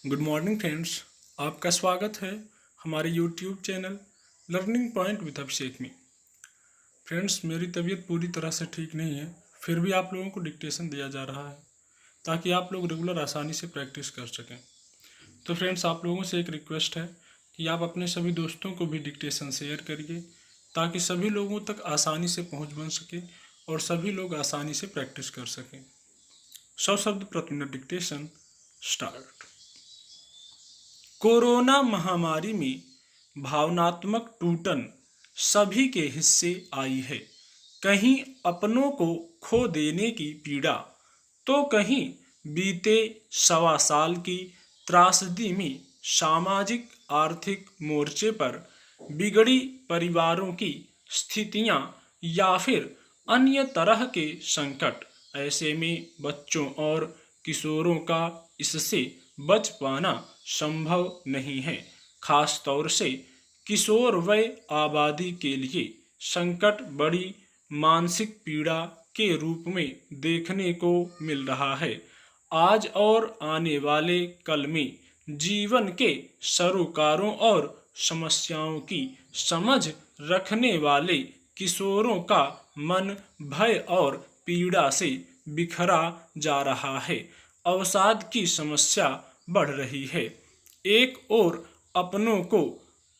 Good morning friends. आपका स्वागत है हमारे YouTube channel Learning Point with Abhishek में। फ्रेंड्स, मेरी तबीयत पूरी तरह से ठीक नहीं है, फिर भी आप लोगों को डिक्टेशन दिया जा रहा है ताकि आप लोग रेगुलर आसानी से प्रैक्टिस कर सकें। तो फ्रेंड्स, आप लोगों से एक रिक्वेस्ट है कि आप अपने सभी दोस्तों को भी डिक्टेशन शेयर करिए ताकि सभी लोगों तक आसानी से पहुँच बन सके और सभी लोग आसानी से प्रैक्टिस कर सकें। 100 शब्द प्रति मिनट डिक्टेशन स्टार्ट। कोरोना महामारी में भावनात्मक टूटन सभी के हिस्से आई है। कहीं अपनों को खो देने की पीड़ा, तो कहीं बीते 1.25 साल की त्रासदी में सामाजिक आर्थिक मोर्चे पर बिगड़ी परिवारों की स्थितियां या फिर अन्य तरह के संकट। ऐसे में बच्चों और किशोरों का इससे बच पाना संभव नहीं है। खास तौर से किशोर वय आबादी के लिए संकट बड़ी मानसिक पीड़ा के रूप में देखने को मिल रहा है। आज और आने वाले कल में जीवन के सरोकारों और समस्याओं की समझ रखने वाले किशोरों का मन भय और पीड़ा से बिखरा जा रहा है। अवसाद की समस्या बढ़ रही है। एक ओर अपनों को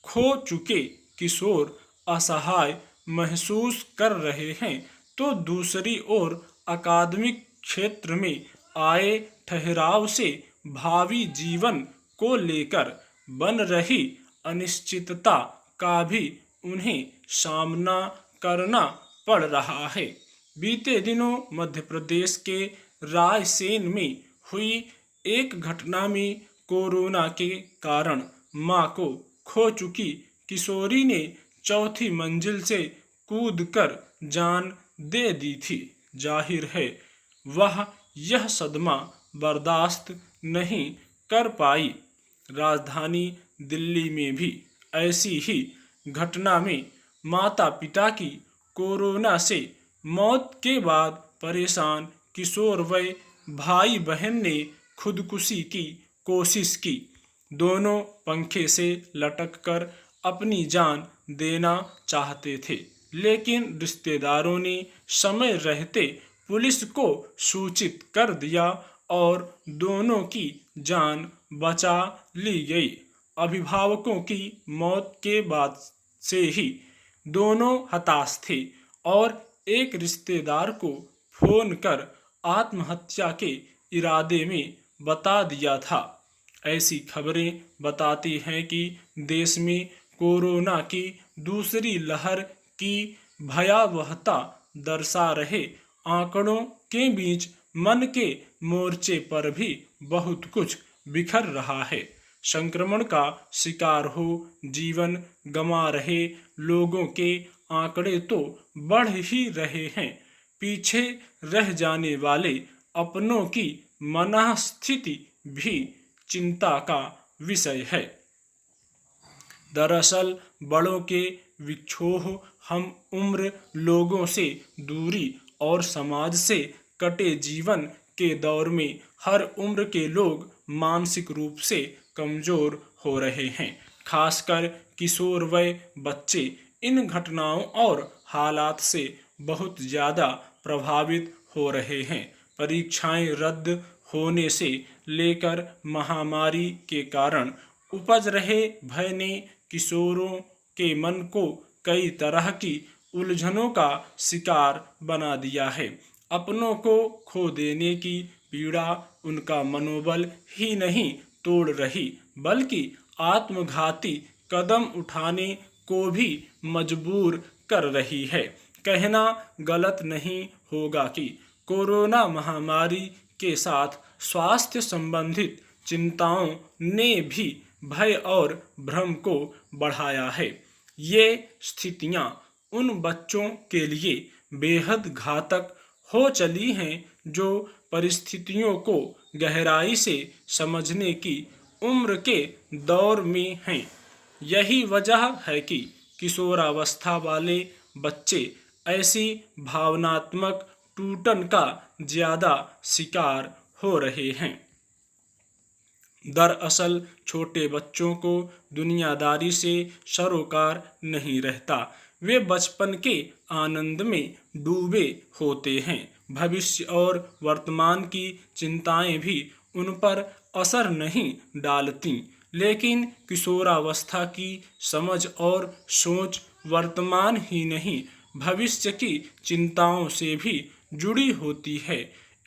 खो चुके किशोर असहाय महसूस कर रहे हैं, तो दूसरी ओर अकादमिक क्षेत्र में आए ठहराव से भावी जीवन को लेकर बन रही अनिश्चितता का भी उन्हें सामना करना पड़ रहा है। बीते दिनों मध्य प्रदेश के रायसेन में हुई एक घटना में कोरोना के कारण मां को खो चुकी किशोरी ने चौथी मंजिल से कूदकर जान दे दी थी। जाहिर है वह यह सदमा बर्दाश्त नहीं कर पाई। राजधानी दिल्ली में भी ऐसी ही घटना में माता पिता की कोरोना से मौत के बाद परेशान किशोर वय भाई बहन ने खुदकुशी की कोशिश की। दोनों पंखे से लटककर अपनी जान देना चाहते थे, लेकिन रिश्तेदारों ने समय रहते पुलिस को सूचित कर दिया और दोनों की जान बचा ली गई। अभिभावकों की मौत के बाद से ही दोनों हताश थे और एक रिश्तेदार को फोन कर आत्महत्या के इरादे में बता दिया था। ऐसी खबरें बताती हैं कि देश में कोरोना की दूसरी लहर की भयावहता दर्शा रहे आंकड़ों के बीच मन के मोर्चे पर भी बहुत कुछ बिखर रहा है। संक्रमण का शिकार हो जीवन गंवा रहे लोगों के आंकड़े तो बढ़ ही रहे हैं। पीछे रह जाने वाले अपनों की मनःस्थिति भी चिंता का विषय है। दरअसल बड़ों के विक्षोभ हम उम्र लोगों से दूरी और समाज से कटे जीवन के दौर में हर उम्र के लोग मानसिक रूप से कमजोर हो रहे हैं। खासकर किशोर वय बच्चे इन घटनाओं और हालात से बहुत ज़्यादा प्रभावित हो रहे हैं। परीक्षाएं रद्द होने से लेकर महामारी के कारण उपज रहे भय ने किशोरों के मन को कई तरह की उलझनों का शिकार बना दिया है। अपनों को खो देने की पीड़ा उनका मनोबल ही नहीं तोड़ रही, बल्कि आत्मघाती कदम उठाने को भी मजबूर कर रही है। कहना गलत नहीं होगा कि कोरोना महामारी के साथ स्वास्थ्य संबंधित चिंताओं ने भी भय और भ्रम को बढ़ाया है। ये स्थितियां उन बच्चों के लिए बेहद घातक हो चली हैं जो परिस्थितियों को गहराई से समझने की उम्र के दौर में हैं। यही वजह है कि किशोरावस्था वाले बच्चे ऐसी भावनात्मक टूटन का ज़्यादा शिकार हो रहे हैं। दरअसल छोटे बच्चों को दुनियादारी से सरोकार नहीं रहता। वे बचपन के आनंद में डूबे होते हैं। भविष्य और वर्तमान की चिंताएं भी उन पर असर नहीं डालती, लेकिन किशोरावस्था की समझ और सोच वर्तमान ही नहीं भविष्य की चिंताओं से भी जुड़ी होती है।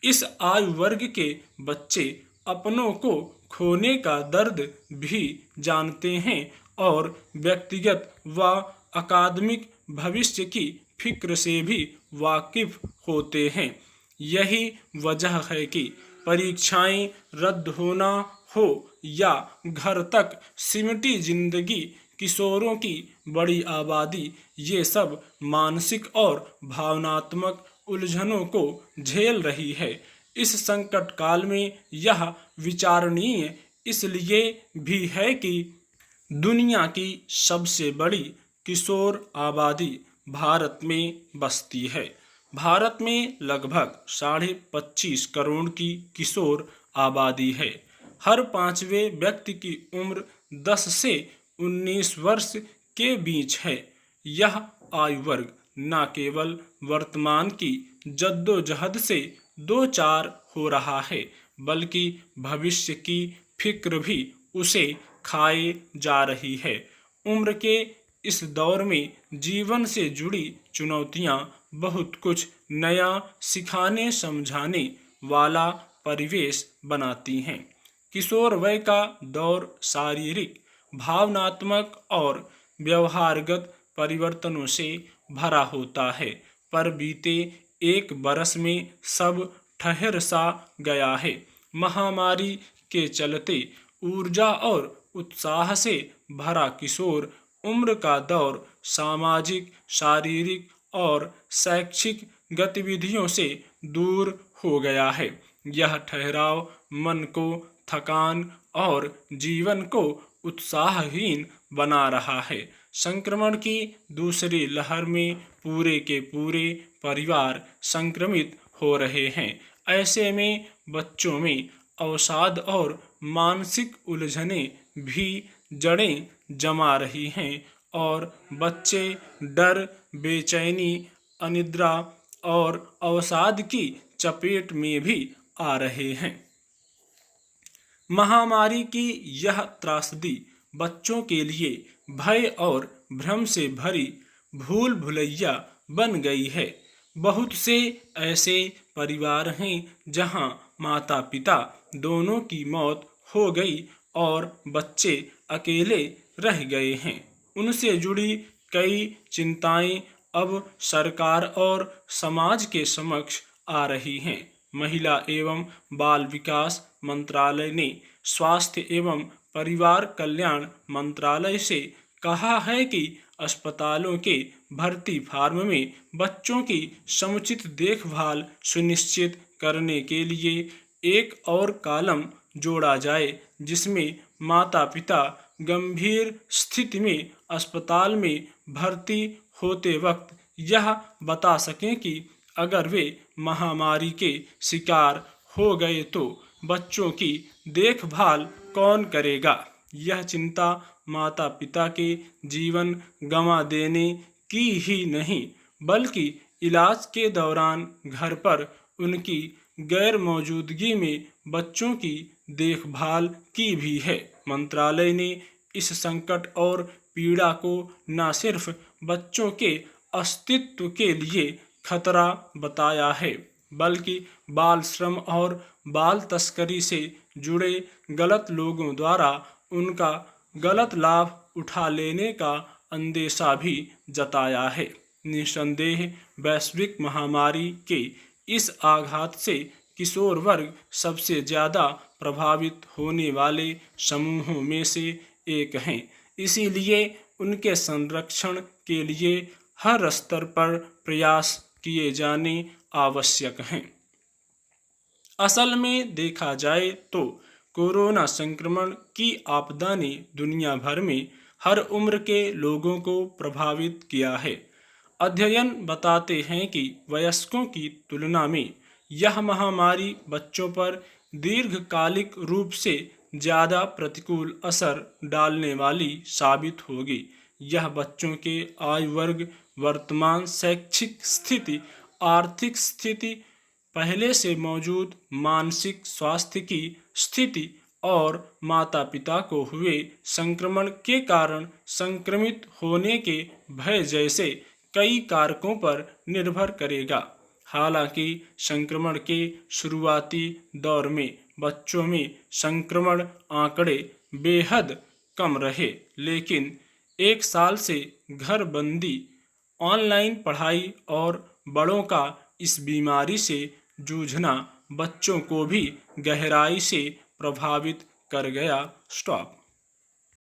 इस आयु वर्ग के बच्चे अपनों को खोने का दर्द भी जानते हैं और व्यक्तिगत व अकादमिक भविष्य की फिक्र से भी वाकिफ होते हैं। यही वजह है कि परीक्षाएं रद्द होना हो या घर तक सिमटी जिंदगी, किशोरों की बड़ी आबादी ये सब मानसिक और भावनात्मक उलझनों को झेल रही है। इस संकट काल में यह विचारणीय इसलिए भी है कि दुनिया की सबसे बड़ी किशोर आबादी भारत में बसती है। भारत में लगभग 25.5 करोड़ की किशोर आबादी है। हर पांचवें व्यक्ति की उम्र 10 से 19 वर्ष के बीच है। यह आयु वर्ग न केवल वर्तमान की जद्दोजहद से दो चार हो रहा है, बल्कि भविष्य की फिक्र भी उसे खाए जा रही है। उम्र के इस दौर में जीवन से जुड़ी चुनौतियां बहुत कुछ नया सिखाने समझाने वाला परिवेश बनाती हैं। किशोर वय का दौर शारीरिक, भावनात्मक और व्यवहारगत परिवर्तनों से भरा होता है, पर बीते एक बरस में सब ठहर सा गया है। महामारी के चलते ऊर्जा और उत्साह से भरा किशोर उम्र का दौर सामाजिक, शारीरिक और शैक्षिक गतिविधियों से दूर हो गया है। यह ठहराव मन को थकान और जीवन को उत्साहहीन बना रहा है। संक्रमण की दूसरी लहर में पूरे के पूरे परिवार संक्रमित हो रहे हैं। ऐसे में बच्चों में अवसाद और मानसिक उलझने भी जड़ें जमा रही हैं और बच्चे डर, बेचैनी, अनिद्रा और अवसाद की चपेट में भी आ रहे हैं। महामारी की यह त्रासदी बच्चों के लिए भय और भ्रम से भरी भूल भुलैया बन गई है। बहुत से ऐसे परिवार हैं जहां माता पिता दोनों की मौत हो गई और बच्चे अकेले रह गए हैं। उनसे जुड़ी कई चिंताएं अब सरकार और समाज के समक्ष आ रही हैं। महिला एवं बाल विकास मंत्रालय ने स्वास्थ्य एवं परिवार कल्याण मंत्रालय से कहा है कि अस्पतालों के भर्ती फार्म में बच्चों की समुचित देखभाल सुनिश्चित करने के लिए एक और कॉलम जोड़ा जाए, जिसमें माता पिता गंभीर स्थिति में अस्पताल में भर्ती होते वक्त यह बता सकें कि अगर वे महामारी के शिकार हो गए तो बच्चों की देखभाल कौन करेगा। यह चिंता माता पिता के जीवन गंवा देने की ही नहीं, बल्कि इलाज के दौरान घर पर उनकी गैर मौजूदगी में बच्चों की देखभाल की भी है। मंत्रालय ने इस संकट और पीड़ा को न सिर्फ बच्चों के अस्तित्व के लिए खतरा बताया है, बल्कि बाल श्रम और बाल तस्करी से जुड़े गलत लोगों द्वारा उनका गलत लाभ उठा लेने का अंदेशा भी जताया है। निस्संदेह वैश्विक महामारी के इस आघात से किशोर वर्ग सबसे ज़्यादा प्रभावित होने वाले समूहों में से एक हैं। इसीलिए उनके संरक्षण के लिए हर स्तर पर प्रयास किए जाने आवश्यक हैं। असल में देखा जाए तो कोरोना संक्रमण की आपदा ने दुनिया भर में हर उम्र के लोगों को प्रभावित किया है। अध्ययन बताते हैं कि वयस्कों की तुलना में यह महामारी बच्चों पर दीर्घकालिक रूप से ज़्यादा प्रतिकूल असर डालने वाली साबित होगी। यह बच्चों के आयु वर्ग, वर्तमान शैक्षिक स्थिति, आर्थिक स्थिति, पहले से मौजूद मानसिक स्वास्थ्य की स्थिति और माता पिता को हुए संक्रमण के कारण संक्रमित होने के भय जैसे कई कारकों पर निर्भर करेगा। हालांकि संक्रमण के शुरुआती दौर में बच्चों में संक्रमण आंकड़े बेहद कम रहे, लेकिन 1 साल से घर बंदी, ऑनलाइन पढ़ाई और बड़ों का इस बीमारी से जूझना बच्चों को भी गहराई से प्रभावित कर गया। स्टॉप।